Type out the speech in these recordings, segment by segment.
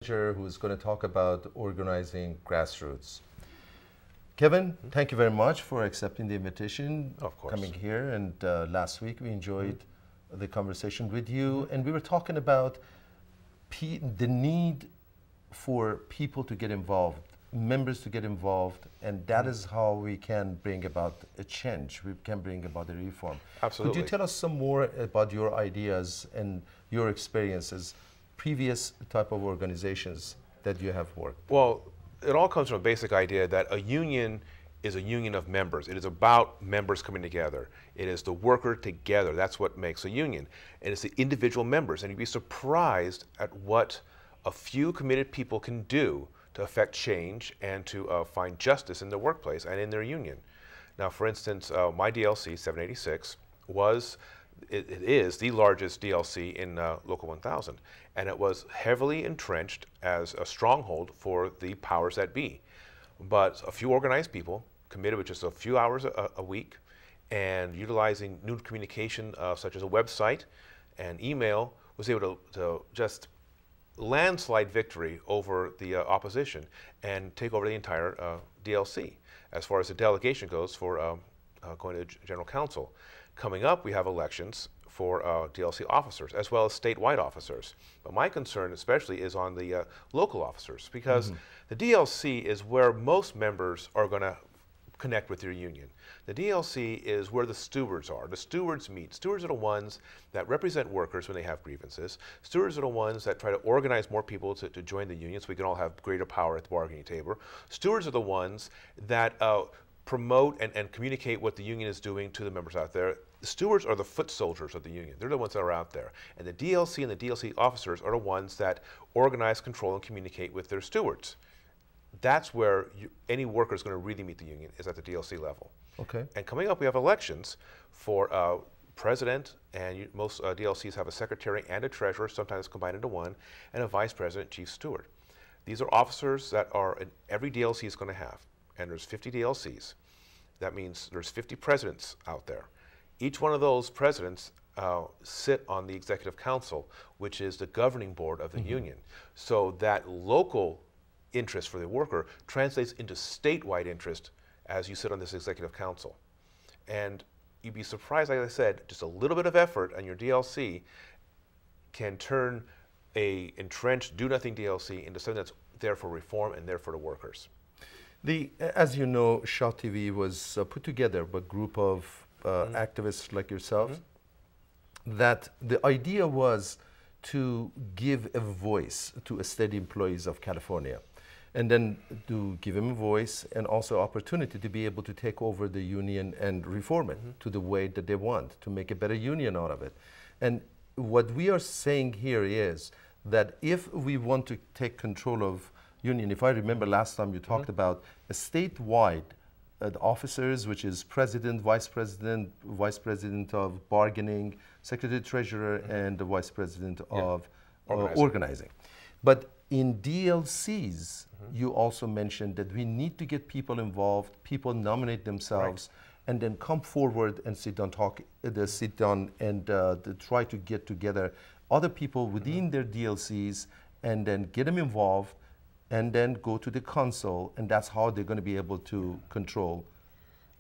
Menager, who's going to talk about organizing Grassroots. Kevin, thank you very much for accepting the invitation, Of course. coming here. And last week we enjoyed the conversation with you, and we were talking about the need for people to get involved, members to get involved, and that is how we can bring about a change. We can bring about a reform. Absolutely. Could you tell us some more about your ideas and your experiences, previous type of organizations that you have worked? Well, it all comes from a basic idea that a union is a union of members. It is about members coming together. It is the worker together. That's what makes a union. And it's the individual members. And you'd be surprised at what a few committed people can do to affect change and to find justice in their workplace and in their union. Now, for instance, my DLC 786 it is the largest DLC in Local 1000, and it was heavily entrenched as a stronghold for the powers that be. But a few organized people committed with just a few hours a week and utilizing new communication such as a website and email was able to just landslide victory over the opposition and take over the entire DLC as far as the delegation goes for going to General Council. Coming up, we have elections for DLC officers as well as statewide officers. But my concern especially is on the local officers, because the DLC is where most members are going to connect with their union. The DLC is where the stewards are. The stewards meet. Stewards are the ones that represent workers when they have grievances. Stewards are the ones that try to organize more people to join the union so we can all have greater power at the bargaining table. Stewards are the ones that promote and communicate what the union is doing to the members out there. The stewards are the foot soldiers of the union. They're the ones that are out there. And the DLC and the DLC officers are the ones that organize, control, and communicate with their stewards. That's where any worker is going to really meet the union, is at the DLC level. Okay. And coming up, we have elections for president, and most DLCs have a secretary and a treasurer, sometimes combined into one, and a vice president, chief steward. These are officers that every DLC is going to have. And there's 50 DLCs. That means there's 50 presidents out there. Each one of those presidents sit on the executive council, which is the governing board of the union. So that local interest for the worker translates into statewide interest as you sit on this executive council. And you'd be surprised, like I said, just a little bit of effort on your DLC can turn a entrenched do-nothing DLC into something that's there for reform and there for the workers. As you know, Shaw TV was put together by a group of activists like yourself. That the idea was to give a voice to state employees of California, and then to give them a voice and also opportunity to be able to take over the union and reform it to the way that they want, to make a better union out of it. And what we are saying here is that if we want to take control of union, if I remember last time you talked about a statewide officers, which is president, vice president of bargaining, secretary treasurer, and the vice president of organizing. But in DLCs, you also mentioned that we need to get people involved, people nominate themselves, and then come forward and sit down and try to get together other people within their DLCs and then get them involved, and then go to the council, and that's how they're going to be able to control.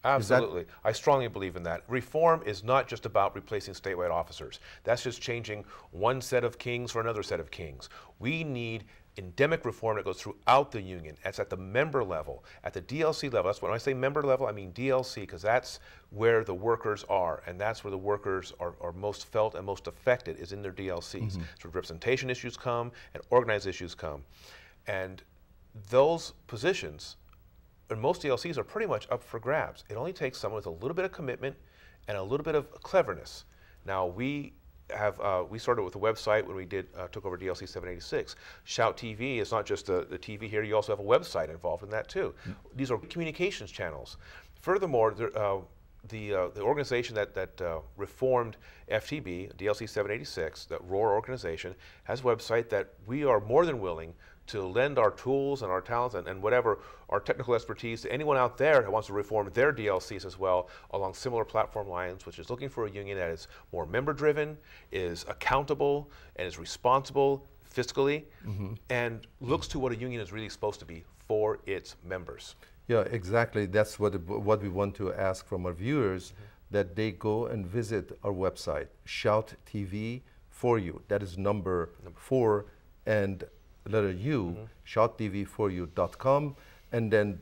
Absolutely. I strongly believe in that. Reform is not just about replacing statewide officers. That's just changing one set of kings for another set of kings. We need endemic reform that goes throughout the union. It's at the member level, at the DLC level. That's when I say member level, I mean DLC, because that's where the workers are, and that's where the workers are most felt and most affected, is in their DLCs. So representation issues come and organized issues come. And those positions in most DLCs are pretty much up for grabs. It only takes someone with a little bit of commitment and a little bit of cleverness. Now, we started with a website when we took over DLC 786. Shout TV is not just the TV here, you also have a website involved in that too. These are communications channels. Furthermore, the organization that reformed FTB, DLC 786, that ROAR organization, has a website that we are more than willing to lend our tools and our talents and whatever, our technical expertise to anyone out there that wants to reform their DLCs as well along similar platform lines, which is looking for a union that is more member-driven, is accountable, and is responsible, fiscally, and looks to what a union is really supposed to be for its members. Yeah, exactly. That's what we want to ask from our viewers, that they go and visit our website, Shout TV for You. That is number 4 and letter U, shouttv4you.com, and then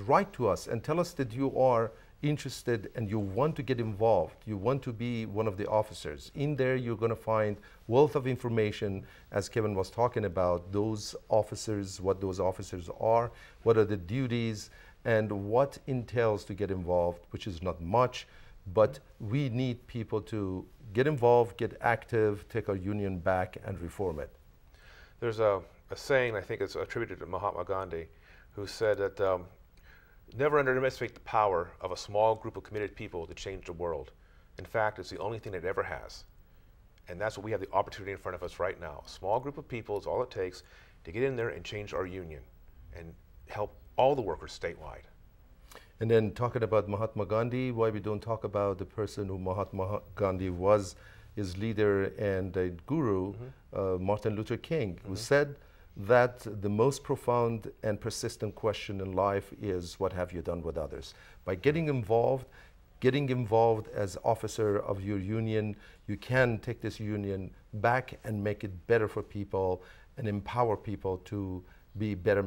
write to us and tell us that you are interested and you want to get involved. You want to be one of the officers. In there, you're going to find wealth of information, as Kevin was talking about, those officers, what those officers are, what are the duties, and what entails to get involved, which is not much, but we need people to get involved, get active, take our union back, and reform it. There's a saying, I think it's attributed to Mahatma Gandhi, who said that never underestimate the power of a small group of committed people to change the world. In fact, it's the only thing it ever has. And that's what we have the opportunity in front of us right now. A small group of people is all it takes to get in there and change our union and help all the workers statewide. And then talking about Mahatma Gandhi, why we don't talk about the person who Mahatma Gandhi was, his leader and guru, Martin Luther King, who said that the most profound and persistent question in life is, what have you done with others? By getting involved as officer of your union, you can take this union back and make it better for people and empower people to be better